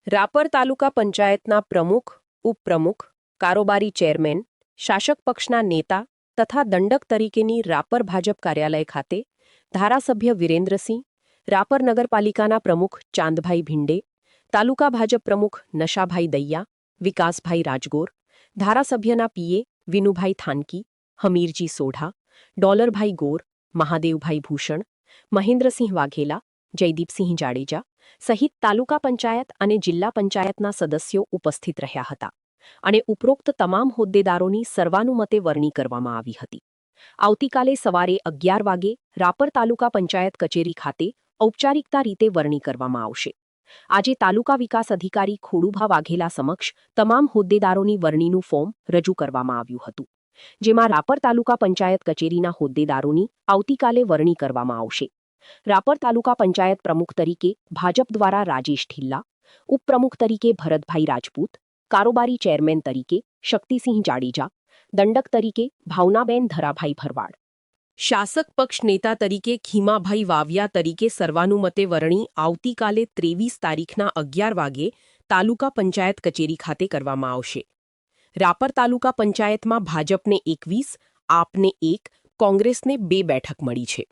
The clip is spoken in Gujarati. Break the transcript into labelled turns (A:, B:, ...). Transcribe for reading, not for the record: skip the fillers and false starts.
A: રાપર તાલુકા પંચાયતના પ્રમુખ, ઉપપ્રમુખ, કારોબારી ચેરમેન, શાસક પક્ષના નેતા તથા દંડક તરીકેની રાપર ભાજપ કાર્યાલય ખાતે ધારાસભ્ય વિરેન્દ્રસિંહ, રાપર નગરપાલિકાના પ્રમુખ ચાંદભાઈ ભીંડે, તાલુકા ભાજપ પ્રમુખ નશાભાઈ દૈયા, વિકાસભાઈ રાજગોર, ધારાસભ્યના પીએ વિનુભાઈ થાનકી, હમીરજી સોઢા, ડોલરભાઈ ગોર, મહાદેવભાઈ ભૂષણ, મહેન્દ્રસિંહ વાઘેલા, જયદીપસિંહ જાડેજા સહિત તાલુકા પંચાયત અને જિલ્લા પંચાયતના સદસ્યો ઉપસ્થિત રહ્યા હતા અને ઉપરોક્ત તમામ હોદ્દેદારોની સર્વાનુમતે વરણી કરવામાં આવી હતી. આવતીકાલે સવારે 11 વાગે રાપર તાલુકા પંચાયત કચેરી ખાતે ઔપચારિકતા રીતે વરણી કરવામાં આવશે. આજે તાલુકા વિકાસ અધિકારી ખોડુભા વાઘેલા સમક્ષ તમામ હોદ્દેદારોની વરણીનું ફોર્મ રજૂ કરવામાં આવ્યું હતું, જેમાં રાપર તાલુકા પંચાયત કચેરીના હોદ્દેદારોની આવતીકાલે વરણી કરવામાં આવશે. રાપર તાલુકા પંચાયત પ્રમુખ તરીકે ભાજપ દ્વારા રાજેશ ઢિલ્લા, ઉપપ્રમુખ તરીકે ભરતભાઈ રાજપૂત, કારોબારી ચેરમેન તરીકે શક્તિસિંહ જાડેજા, દંડક તરીકે ભાવનાબેન ધરાભાઈ ભરવાડ, શાસક પક્ષ નેતા તરીકે ખીમાભાઈ વાવિયા તરીકે સર્વાનુમતે વરણી આવતીકાલે 23 તારીખના 11 વાગે તાલુકા પંચાયત કચેરી ખાતે કરવામાં આવશે. રાપર તાલુકા પંચાયતમાં ભાજપને 21, આપને 1, કોંગ્રેસને 2 બેઠક મળી છે.